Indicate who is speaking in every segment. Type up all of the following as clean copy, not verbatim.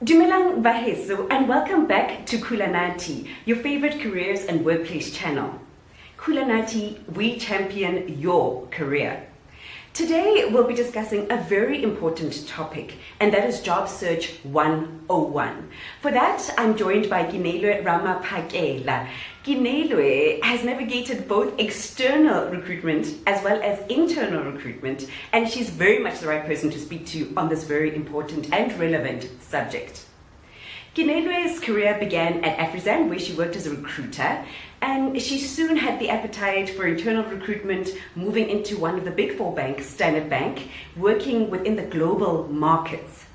Speaker 1: Dumelang Baheso, and welcome back to Coolernathi, your favorite careers and workplace channel. Coolernathi, we champion your career. Today we'll be discussing a very important topic, and that is Job Search 101. For that, I'm joined by Ginelwe Ramaphakela. Ginelwe has navigated both external recruitment as well as internal recruitment, and she's very much the right person to speak to on this very important and relevant subject. Ginelwe's career began at Afrizan, where she worked as a recruiter, and she soon had the appetite for internal recruitment, moving into one of the big four banks, Standard Bank, working within the global markets.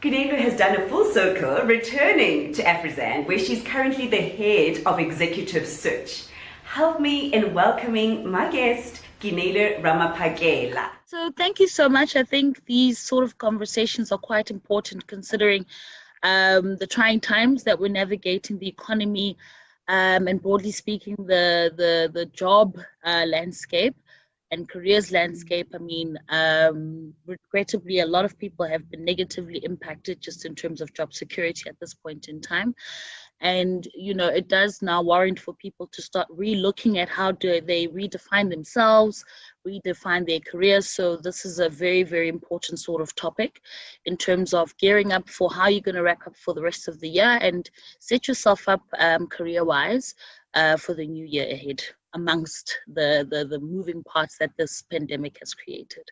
Speaker 1: Ginelwe has done a full circle, returning to Afrizan, where she's currently the head of executive search. Help me in welcoming my guest, Ginelwe Ramaphakela.
Speaker 2: So thank you so much. I think these sort of conversations are quite important considering the trying times that we're navigating, the economy, and broadly speaking, the job landscape and careers landscape. I mean, regrettably, a lot of people have been negatively impacted just in terms of job security at this point in time. And, you know, it does now warrant for people to start re-looking at how do they redefine themselves, redefine their careers. So this is a very, very important sort of topic in terms of gearing up for how you're going to rack up for the rest of the year and set yourself up career-wise for the new year ahead amongst the moving parts that this pandemic has created.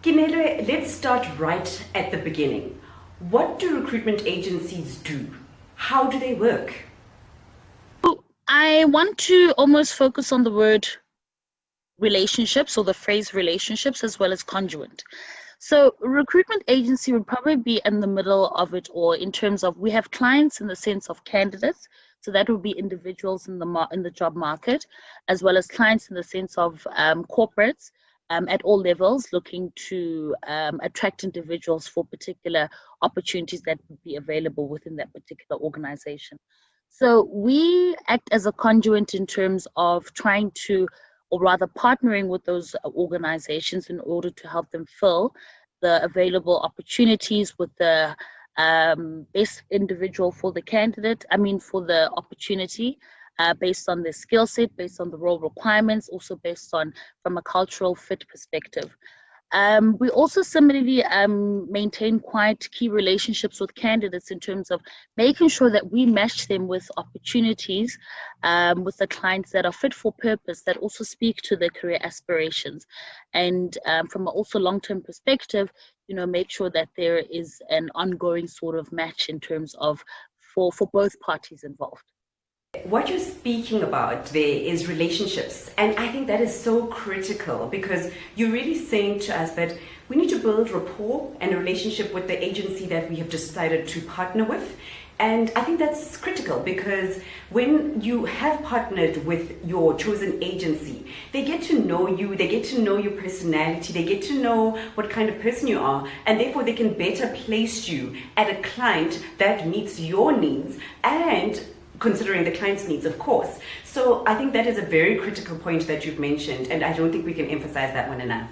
Speaker 1: Ginelwe, let's start right at the beginning. What do recruitment agencies do? How do they work?
Speaker 2: I want to almost focus on the word relationships or the phrase relationships as well as conjoint. So recruitment agency would probably be in the middle of it all in terms of we have clients in the sense of candidates. So that would be individuals in the job market, as well as clients in the sense of corporates at all levels looking to attract individuals for particular opportunities that would be available within that particular organization. So we act as a conduit in terms of trying to, or rather partnering with those organizations in order to help them fill the available opportunities with the best individual for the candidate, for the opportunity, based on their skill set, based on the role requirements, also based on from a cultural fit perspective. We also similarly maintain quite key relationships with candidates in terms of making sure that we match them with opportunities with the clients that are fit for purpose, that also speak to their career aspirations. And from an also long-term perspective, you know, make sure that there is an ongoing sort of match in terms of for both parties involved.
Speaker 1: What you're speaking about there is relationships, and I think that is so critical because you're really saying to us that we need to build rapport and a relationship with the agency that we have decided to partner with. And I think that's critical because when you have partnered with your chosen agency, they get to know you, they get to know your personality, they get to know what kind of person you are, and therefore they can better place you at a client that meets your needs and considering the client's needs, of course. So I think that is a very critical point that you've mentioned, and I don't think we can emphasize that one enough.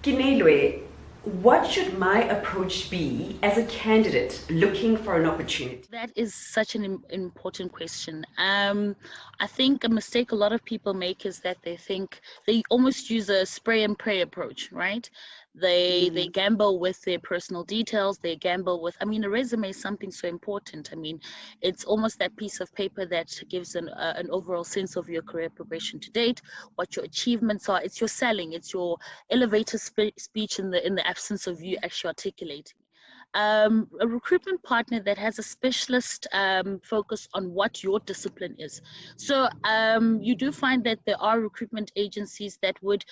Speaker 1: Ginelwe, what should my approach be as a candidate looking for an opportunity?
Speaker 2: That is such an important question. I think a mistake a lot of people make is that they think they almost use a spray and pray approach, right? They gamble with their personal details. They gamble with, a resume is something so important. It's almost that piece of paper that gives an overall sense of your career progression to date, what your achievements are. It's your selling. It's your elevator speech in the absence of you actually articulating. A recruitment partner that has a specialist focus on what your discipline is. So you do find that there are recruitment agencies that would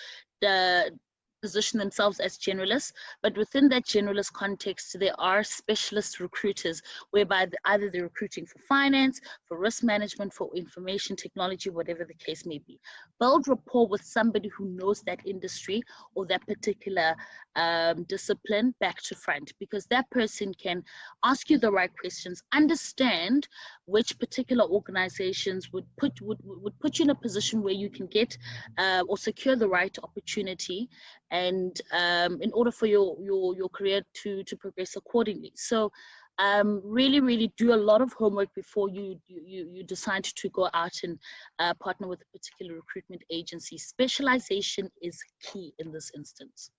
Speaker 2: position themselves as generalists, but within that generalist context, there are specialist recruiters whereby either they're recruiting for finance, for risk management, for information technology, whatever the case may be. Build rapport with somebody who knows that industry or that particular discipline back to front, because that person can ask you the right questions, understand which particular organizations would put you in a position where you can get or secure the right opportunity and in order for your career to progress accordingly. So really do a lot of homework before you decide to go out and partner with a particular recruitment agency. Specialization is key in this instance.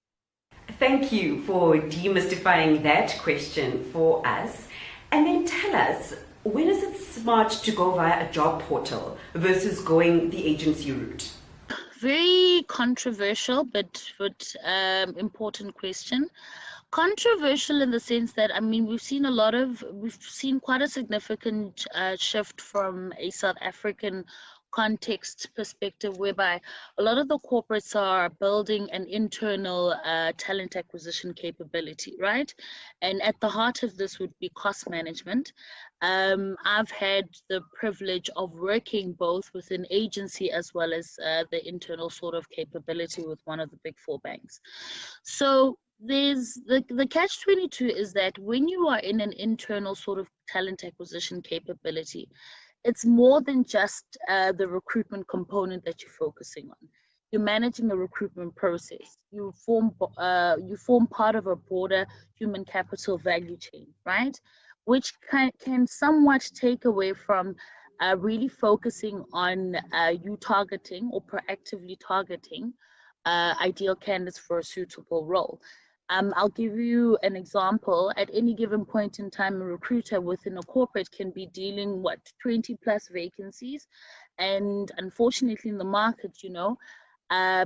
Speaker 1: Thank you for demystifying that question for us. And then tell us, when is it smart to go via a job portal versus going the agency route?
Speaker 2: Very controversial, but important question. Controversial in the sense that, I mean, we've seen quite a significant shift from a South African context perspective, whereby a lot of the corporates are building an internal talent acquisition capability, right? And at the heart of this would be cost management. I've had the privilege of working both with an agency as well as the internal sort of capability with one of the big four banks. So there's the catch-22 is that when you are in an internal sort of talent acquisition capability, it's more than just the recruitment component that you're focusing on. You're managing a recruitment process. You form part of a broader human capital value chain, right? Which can somewhat take away from really focusing on you targeting or proactively targeting ideal candidates for a suitable role. I'll give you an example. At any given point in time, a recruiter within a corporate can be dealing 20 plus vacancies, and unfortunately in the market,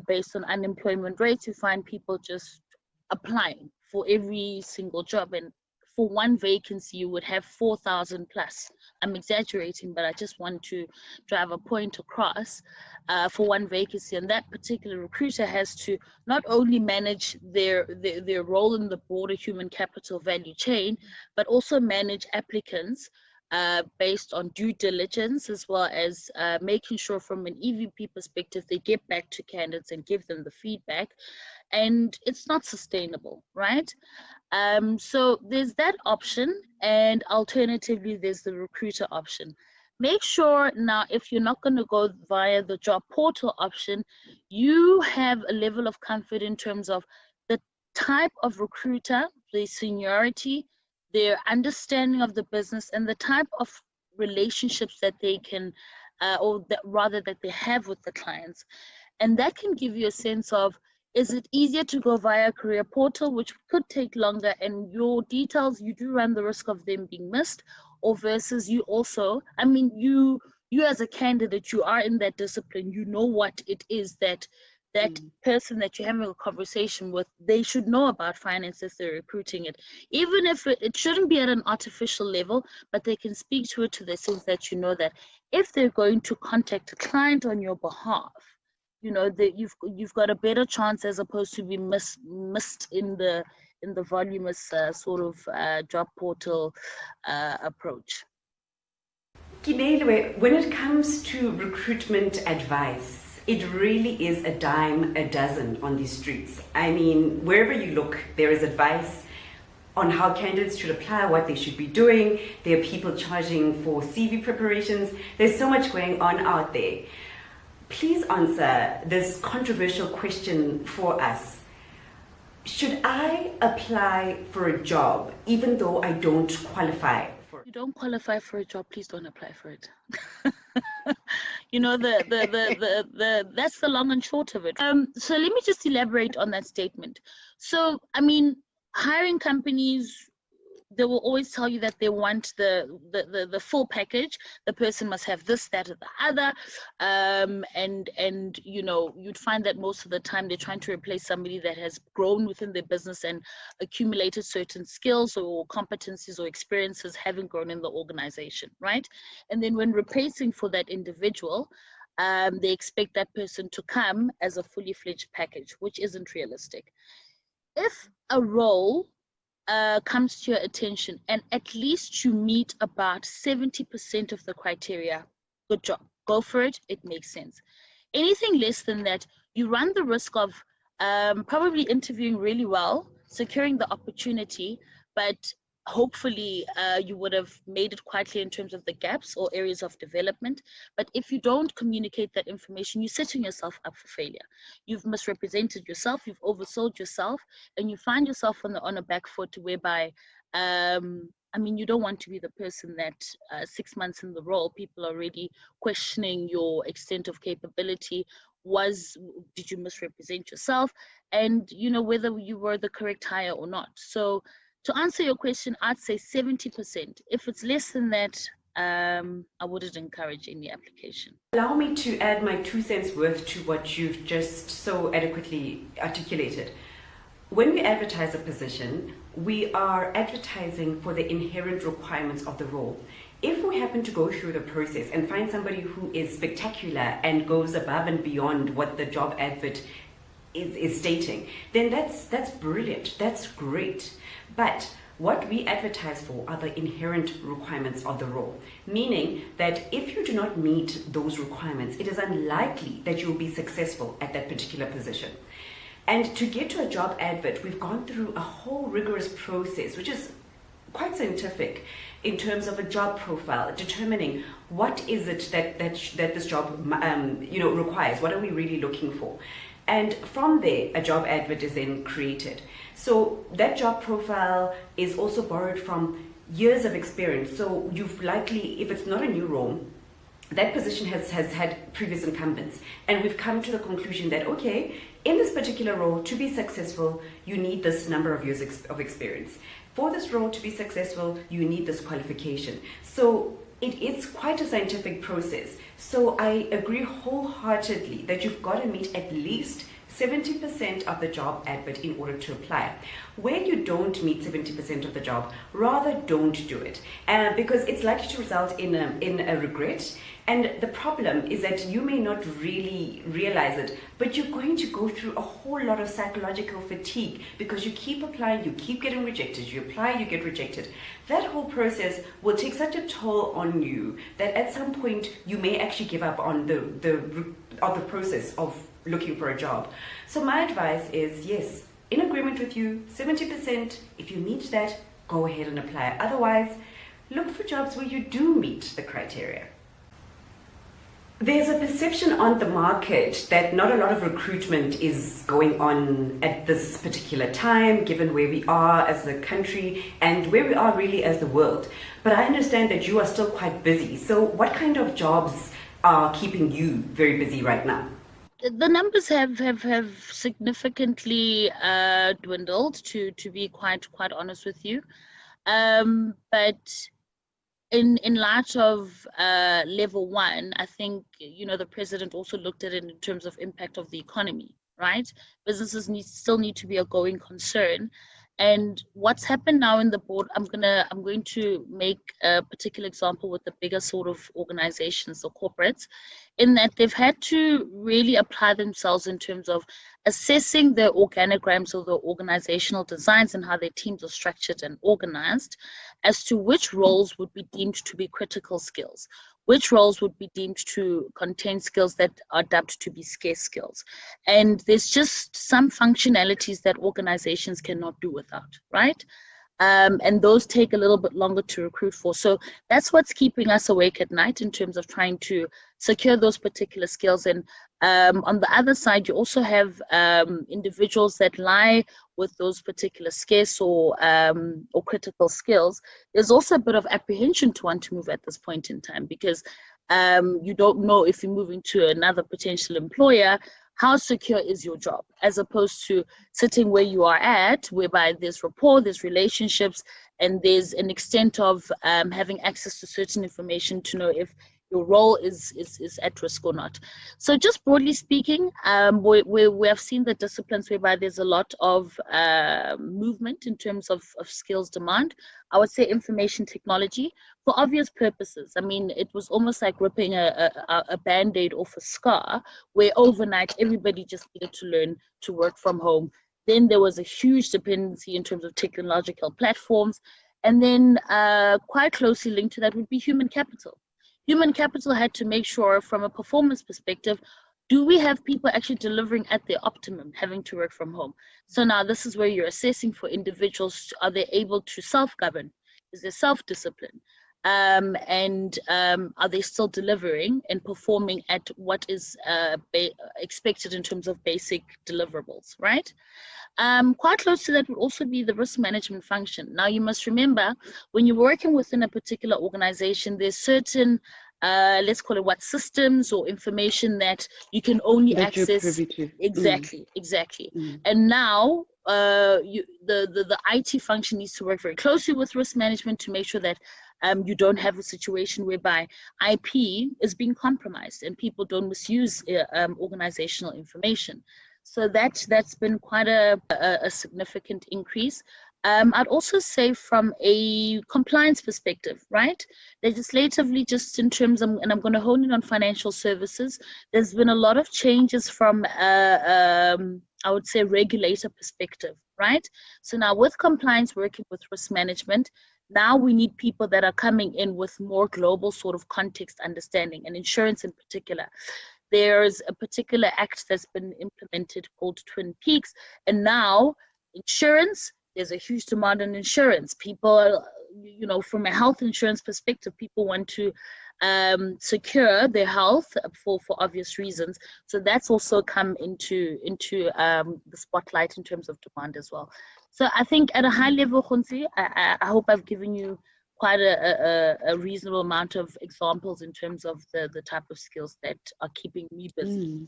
Speaker 2: based on unemployment rates, you find people just applying for every single job, and for one vacancy you would have 4,000 plus. I'm exaggerating, but I just want to drive a point across for one vacancy, and that particular recruiter has to not only manage their role in the broader human capital value chain, but also manage applicants based on due diligence, as well as making sure from an EVP perspective they get back to candidates and give them the feedback, and it's not sustainable, right? So there's that option, and alternatively there's the recruiter option. Make sure now, if you're not going to go via the job portal option, you have a level of comfort in terms of the type of recruiter, the seniority, their understanding of the business, and the type of relationships that they can, that they have with the clients. And that can give you a sense of, is it easier to go via career portal, which could take longer, and your details, you do run the risk of them being missed, or versus you also, I mean, you as a candidate, you are in that discipline, you know what it is that person that you're having a conversation with, they should know about finance if they're recruiting it. Even if it shouldn't be at an artificial level, but they can speak to it to the sense that you know that if they're going to contact a client on your behalf, you know that you've got a better chance as opposed to be missed in the voluminous sort of job portal approach.
Speaker 1: Kinelwe, when it comes to recruitment advice, it really is a dime a dozen on these streets. I mean, wherever you look, there is advice on how candidates should apply, what they should be doing. There are people charging for CV preparations. There's so much going on out there. Please answer this controversial question for us. Should I apply for a job even though I don't qualify for it?
Speaker 2: You don't qualify for a job, please don't apply for it. You know, that's the long and short of it. So let me just elaborate on that statement. So, I mean, hiring companies, they will always tell you that they want the full package. The person must have this, that, or the other, and you know, you'd find that most of the time they're trying to replace somebody that has grown within their business and accumulated certain skills or competencies or experiences, having grown in the organization, right? And then when replacing for that individual, they expect that person to come as a fully fledged package, which isn't realistic. If a role comes to your attention and at least you meet about 70% of the criteria, good job, go for it, it makes sense. Anything less than that, you run the risk of probably interviewing really well, securing the opportunity, but hopefully you would have made it quite clear in terms of the gaps or areas of development. But if you don't communicate that information, you're setting yourself up for failure. You've misrepresented yourself, you've oversold yourself, and you find yourself on a back foot whereby I mean, you don't want to be the person that 6 months in the role, people are already questioning your extent of capability. Did you misrepresent yourself? And you know, whether you were the correct hire or not. So to answer your question, I'd say 70%. If it's less than that, I wouldn't encourage any application.
Speaker 1: Allow me to add my 2 cents worth to what you've just so adequately articulated. When we advertise a position, we are advertising for the inherent requirements of the role. If we happen to go through the process and find somebody who is spectacular and goes above and beyond what the job advert is stating, then that's brilliant, that's great. But what we advertise for are the inherent requirements of the role, meaning that if you do not meet those requirements, it is unlikely that you will be successful at that particular position. And to get to a job advert, we've gone through a whole rigorous process, which is quite scientific in terms of a job profile, determining what is it that this job requires. What are we really looking for? And from there, a job advert is then created. So that job profile is also borrowed from years of experience. So you've likely, if it's not a new role, that position has had previous incumbents. And we've come to the conclusion that, okay, in this particular role, to be successful, you need this number of years of experience. For this role to be successful, you need this qualification. So it is quite a scientific process. So I agree wholeheartedly that you've got to meet at least 70% of the job advert in order to apply. Where you don't meet 70% of the job, rather don't do it, because it's likely to result in a regret. And the problem is that you may not really realize it, but you're going to go through a whole lot of psychological fatigue because you keep applying, you keep getting rejected, you apply, you get rejected. That whole process will take such a toll on you that at some point you may actually give up on the process of looking for a job. So my advice is, yes, in agreement with you, 70%. If you meet that, go ahead and apply. Otherwise, look for jobs where you do meet the criteria. There's a perception on the market that not a lot of recruitment is going on at this particular time, given where we are as a country and where we are really as the world. But I understand that you are still quite busy. So what kind of jobs are keeping you very busy right now?
Speaker 2: The numbers have significantly dwindled, to be quite honest with you. But in light of level one, I think, you know, the president also looked at it in terms of impact of the economy, right? Businesses still need to be a going concern. And what's happened now in the board, I'm going to make a particular example with the bigger sort of organizations or corporates, in that they've had to really apply themselves in terms of assessing their organograms or the organizational designs and how their teams are structured and organized as to which roles would be deemed to be critical skills, which roles would be deemed to contain skills that are dubbed to be scarce skills. And there's just some functionalities that organizations cannot do without, right? And those take a little bit longer to recruit for. So that's what's keeping us awake at night in terms of trying to secure those particular skills. And on the other side, you also have individuals that lie with those particular scarce or critical skills. There's also a bit of apprehension to want to move at this point in time, because you don't know if you're moving to another potential employer, how secure is your job, as opposed to sitting where you are at, whereby there's rapport, there's relationships, and there's an extent of having access to certain information to know if your role is at risk or not. So just broadly speaking, we have seen the disciplines whereby there's a lot of movement in terms of skills demand. I would say information technology, for obvious purposes. I mean, it was almost like ripping a Band-Aid off a scar, where overnight everybody just needed to learn to work from home. Then there was a huge dependency in terms of technological platforms. And then quite closely linked to that would be human capital. Human capital had to make sure, from a performance perspective, Do we have people actually delivering at their optimum, having to work from home? So now this is where you're assessing for individuals, are they able to self-govern? Is there self-discipline? Are they still delivering and performing at what is expected in terms of basic deliverables, right? Quite close to that would also be the risk management function. Now, you must remember, when you're working within a particular organization, there's certain, let's call it what, systems or information that you can only
Speaker 1: that
Speaker 2: access.
Speaker 1: You're privy to.
Speaker 2: Exactly. And now, the IT function needs to work very closely with risk management to make sure that you don't have a situation whereby IP is being compromised and people don't misuse organizational information. So that's been quite a significant increase. I'd also say from a compliance perspective, right? Legislatively, just in terms of, and I'm going to hone in on financial services, there's been a lot of changes from, I would say, regulator perspective, right? So now with compliance, working with risk management, now we need people that are coming in with more global sort of context understanding, and insurance in particular. There's a particular act that's been implemented called Twin Peaks, and now insurance, there's a huge demand on insurance. People, you know, from a health insurance perspective, people want to secure their health for obvious reasons. So that's also come into the spotlight in terms of demand as well. So I think at a high level, Khunsi, I hope I've given you quite a reasonable amount of examples in terms of the type of skills that are keeping me busy.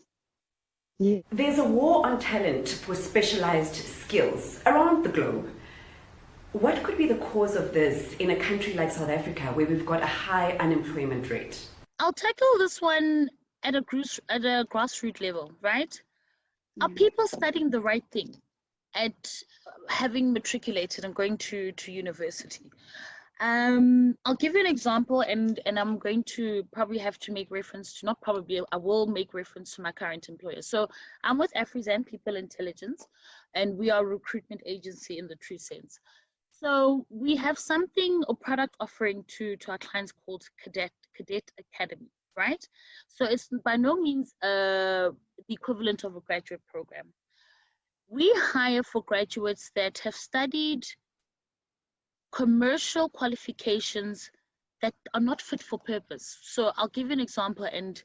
Speaker 1: Yeah. There's a war on talent for specialized skills around the globe. What could be the cause of this in a country like South Africa, where we've got a high unemployment rate?
Speaker 2: I'll tackle this one at a grassroots level, right? Are people studying the right thing at having matriculated and going to university? I'll give you an example, and I'm going to probably have to make reference to, not probably, I will make reference to my current employer. So I'm with Afrizan People Intelligence, and we are a recruitment agency in the true sense. So we have something or product offering to our clients called Cadet Academy, right? So it's by no means the equivalent of a graduate program. We hire for graduates that have studied commercial qualifications that are not fit for purpose. So I'll give you an example, and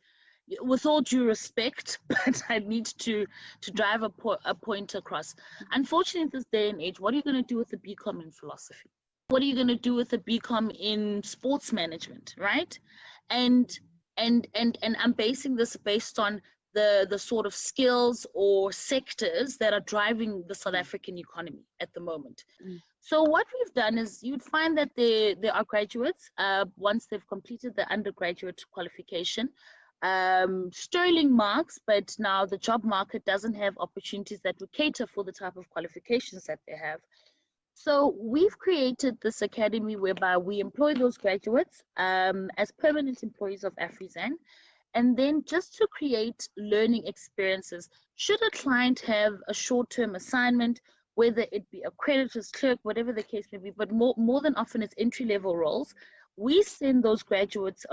Speaker 2: with all due respect, but I need to drive a point across. Unfortunately, in this day and age, what are you going to do with a BCom in philosophy? What are you going to do with a BCom in sports management, right? And I'm basing this based on the sort of skills or sectors that are driving the South African economy at the moment. So what we've done is you'd find that there are graduates, once they've completed the undergraduate qualification, sterling marks, but now the job market doesn't have opportunities that would cater for the type of qualifications that they have. So we've created this academy whereby we employ those graduates as permanent employees of Afrizan, and then just to create learning experiences. Should a client have a short-term assignment, whether it be a creditor's clerk, whatever the case may be, but more than often it's entry-level roles, we send those graduates,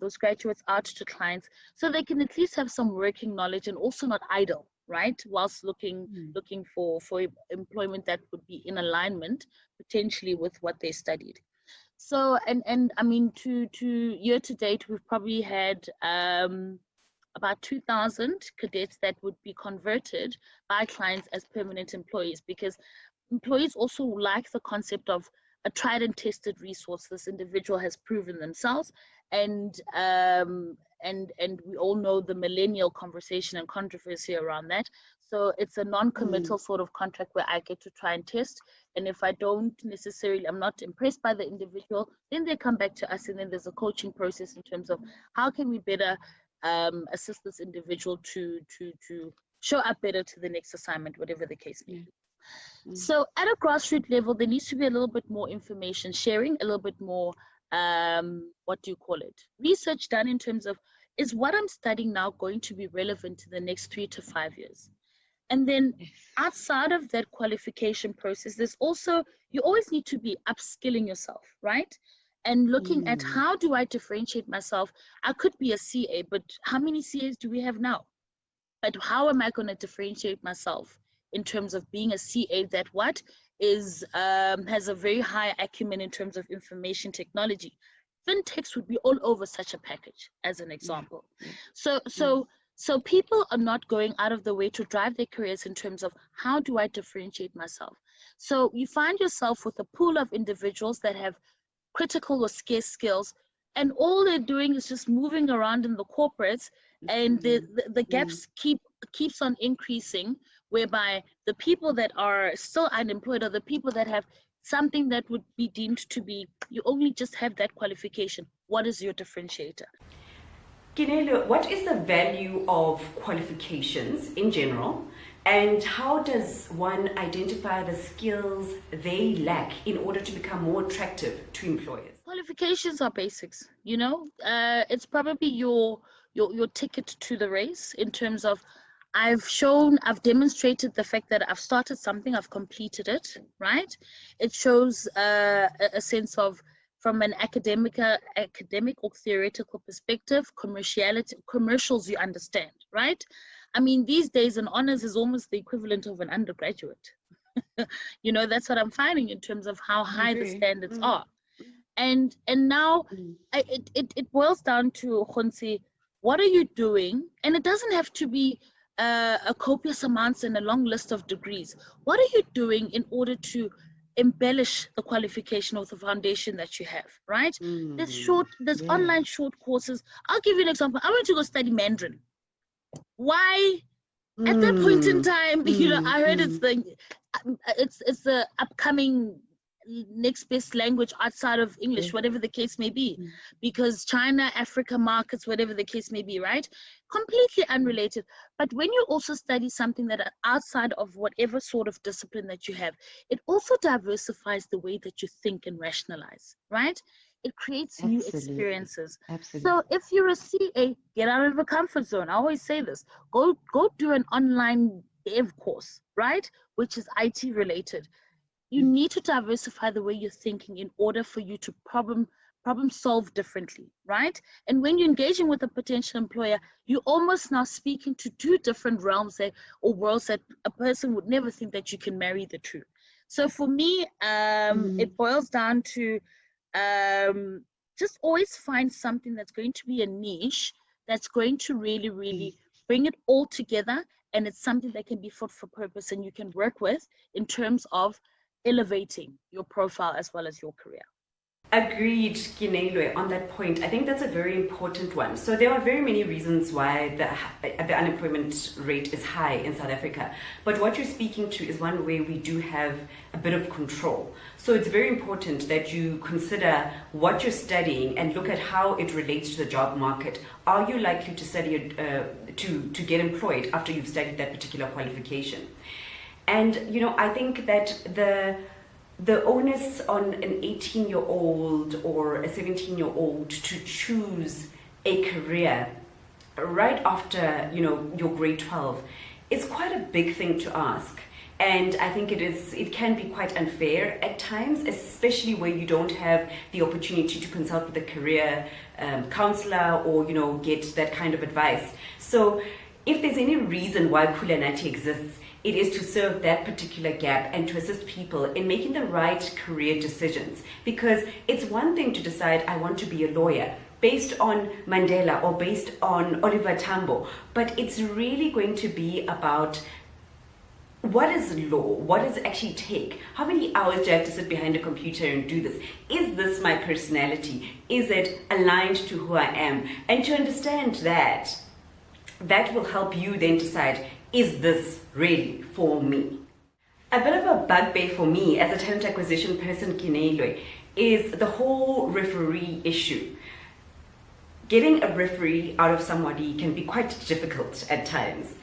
Speaker 2: those graduates out to clients so they can at least have some working knowledge and also not idle, right? Whilst looking for employment that would be in alignment potentially with what they studied. So, and I mean, to year to date, we've probably had about 2,000 cadets that would be converted by clients as permanent employees, because employees also like the concept of a tried and tested resource. This individual has proven themselves, and we all know the millennial conversation and controversy around that. So it's a non-committal sort of contract where I get to try and test, and if I don't necessarily, I'm not impressed by the individual, then they come back to us, and then there's a coaching process in terms of how can we better assist this individual to show up better to the next assignment, whatever the case may be. So at a grassroots level, there needs to be a little bit more information sharing, a little bit more, research done in terms of, is what I'm studying now going to be relevant to the next 3 to 5 years? And then outside of that qualification process, there's also, you always need to be upskilling yourself, right? And looking at how do I differentiate myself? I could be a CA, but how many CAs do we have now? But how am I going to differentiate myself in terms of being a CA that what is has a very high acumen in terms of information technology? Fintechs would be all over such a package, as an example. So people are not going out of the way to drive their careers in terms of how do I differentiate myself. So you find yourself with a pool of individuals that have critical or scarce skills, and all they're doing is just moving around in the corporates, and the gaps keeps on increasing, whereby the people that are still unemployed or the people that have something that would be deemed to be, you only just have that qualification. What is your differentiator?
Speaker 1: Kinelo, what is the value of qualifications in general, and how does one identify the skills they lack in order to become more attractive to employers?
Speaker 2: Qualifications are basics, it's probably your ticket to the race in terms of I've demonstrated the fact that I've started something, I've completed it, right? It shows a sense of, from an academic or theoretical perspective, commercials you understand, right? I mean, these days an honors is almost the equivalent of an undergraduate. That's what I'm finding in terms of how high the standards are. And now it boils down to, Khonsi, what are you doing? And it doesn't have to be a copious amounts and a long list of degrees. What are you doing in order to embellish the qualification of the foundation that you have, right? There's online short courses. I'll give you an example. I went to go study Mandarin. Why? At that point in time, I heard it's the upcoming next best language outside of English, whatever the case may be, because China, Africa markets, whatever the case may be, right? Completely unrelated. But when you also study something that are outside of whatever sort of discipline that you have, it also diversifies the way that you think and rationalize, right? It creates new experiences. So if you're a CA, get out of the comfort zone. I always say this, go do an online dev course, right? Which is IT related. You need to diversify the way you're thinking in order for you to problem solve differently, right? And when you're engaging with a potential employer, you're almost now speaking to two different realms or worlds that a person would never think that you can marry the two. So for me, it boils down to just always find something that's going to be a niche, that's going to really, really bring it all together, and it's something that can be fit for purpose and you can work with in terms of elevating your profile as well as your career.
Speaker 1: Agreed, Kinelwe, on that point. I think that's a very important one. So there are very many reasons why the unemployment rate is high in South Africa. But what you're speaking to is one way we do have a bit of control. So it's very important that you consider what you're studying and look at how it relates to the job market. Are you likely to study to get employed after you've studied that particular qualification? And I think that the onus on an 18-year-old or a 17-year-old to choose a career right after your grade 12 is quite a big thing to ask. And I think it can be quite unfair at times, especially where you don't have the opportunity to consult with a career counselor or get that kind of advice. So if there's any reason why Coolernathi exists, it is to serve that particular gap and to assist people in making the right career decisions. Because it's one thing to decide, I want to be a lawyer based on Mandela or based on Oliver Tambo, but it's really going to be about what is law? What does it actually take? How many hours do I have to sit behind a computer and do this? Is this my personality? Is it aligned to who I am? And to understand that will help you then decide, is this really for me? A bit of a bugbear for me as a talent acquisition person, Kinelwe, is the whole referee issue. Getting a referee out of somebody can be quite difficult at times.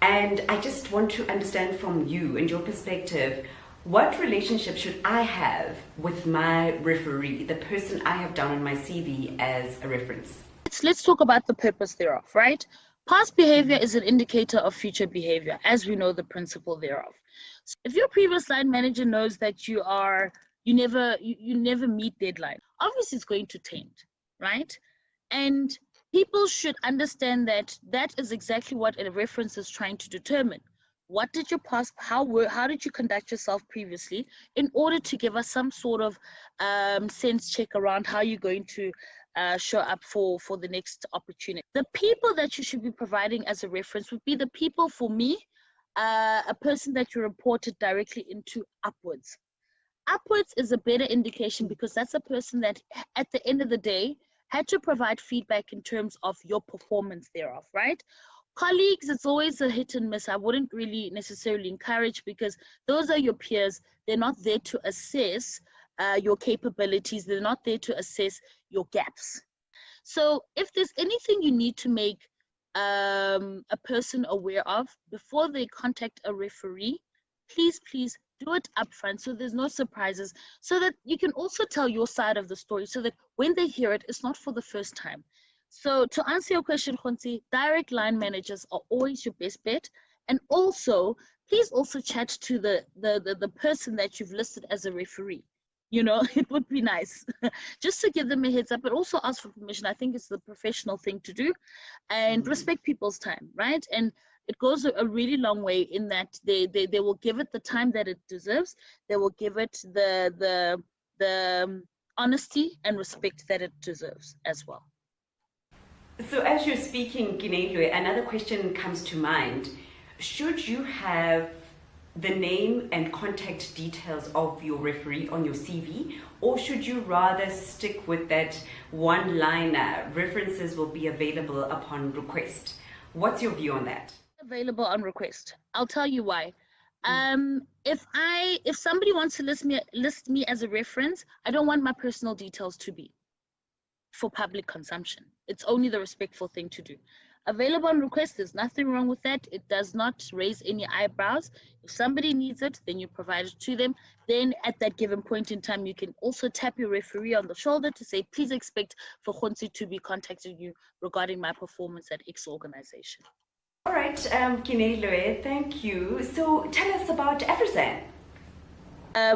Speaker 1: And I just want to understand from you and your perspective, what relationship should I have with my referee, the person I have down on my CV as a reference?
Speaker 2: Let's talk about the purpose thereof, right? Past behavior is an indicator of future behavior, as we know the principle thereof. So if your previous line manager knows that you never meet deadline, obviously it's going to taint, right? And people should understand that that is exactly what a reference is trying to determine. What did your past, how did you conduct yourself previously, in order to give us some sort of sense check around how you're going to show up for the next opportunity. The people that you should be providing as a reference would be the people, for me, a person that you reported directly into upwards. Upwards is a better indication because that's a person that at the end of the day had to provide feedback in terms of your performance thereof, right? Colleagues, it's always a hit and miss. I wouldn't really necessarily encourage, because those are your peers. They're not there to assess your capabilities. They're not there to assess your gaps. So if there's anything you need to make a person aware of before they contact a referee, please do it upfront, so there's no surprises, so that you can also tell your side of the story, so that when they hear it, it's not for the first time. So to answer your question, Khonsi, direct line managers are always your best bet. And also, please also chat to the person that you've listed as a referee. You know, it would be nice just to give them a heads up, but also ask for permission. I think it's the professional thing to do, and respect people's time, right? And it goes a really long way in that they will give it the time that it deserves. They will give it the honesty and respect that it deserves as well.
Speaker 1: So as you're speaking, Kinelwe, another question comes to mind. Should you have the name and contact details of your referee on your CV, or should you rather stick with that one-liner, references will be available upon request? What's your view on that?
Speaker 2: Available on request. I'll tell you why. If somebody wants to list me as a reference, I don't want my personal details to be for public consumption. It's only the respectful thing to do. Available on request, there's nothing wrong with that. It does not raise any eyebrows. If somebody needs it, then you provide it to them. Then at that given point in time, you can also tap your referee on the shoulder to say, please expect for Khonsi to be contacting you regarding my performance at X organization.
Speaker 1: All right, Kinelwe, thank you. So tell us about Afrizan.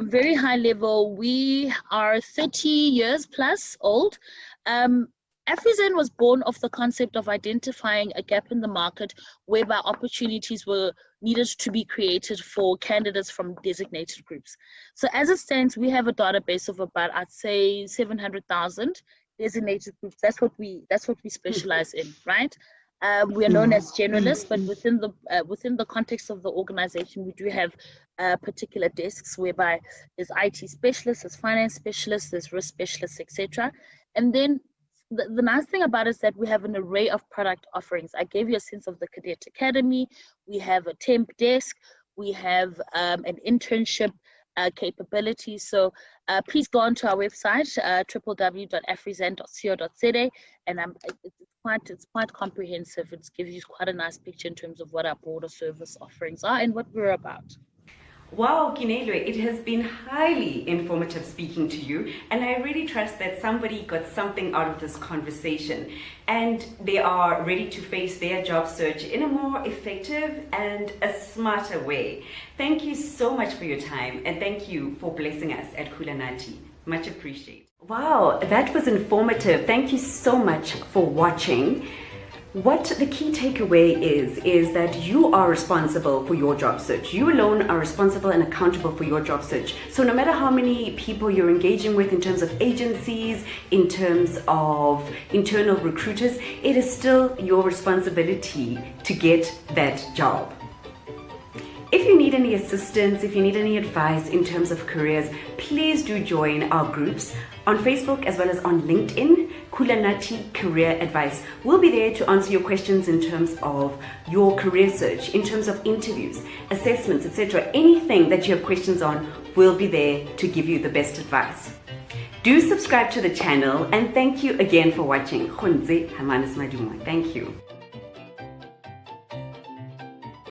Speaker 2: Very high level. We are 30 years plus old. Afrizan was born of the concept of identifying a gap in the market whereby opportunities were needed to be created for candidates from designated groups. So as it stands, we have a database of about, I'd say, 700,000 designated groups. That's what we specialize in, right? We are known as generalists, but within the context of the organization, we do have particular desks whereby there's IT specialists, there's finance specialists, there's risk specialists, etc. And then the nice thing about it is that we have an array of product offerings. I gave you a sense of the Cadet Academy. We have a temp desk. We have an internship capability. So please go onto our website, www.afrizan.co.za, and it's quite comprehensive. It gives you quite a nice picture in terms of what our broader service offerings are and what we're about.
Speaker 1: Wow, Kinelwe, it has been highly informative speaking to you, and I really trust that somebody got something out of this conversation and they are ready to face their job search in a more effective and a smarter way. Thank you so much for your time, and thank you for blessing us at Coolernathi. Much appreciated. Wow, that was informative. Thank you so much for watching. What the key takeaway is that you are responsible for your job search. You alone are responsible and accountable for your job search. So no matter how many people you're engaging with in terms of agencies, in terms of internal recruiters, it is still your responsibility to get that job. If you need any assistance, if you need any advice in terms of careers, please do join our groups on Facebook as well as on LinkedIn, Coolernathi Career Advice. We'll be there to answer your questions in terms of your career search, in terms of interviews, assessments, etc. Anything that you have questions on, we'll be there to give you the best advice. Do subscribe to the channel, and thank you again for watching. Thank you.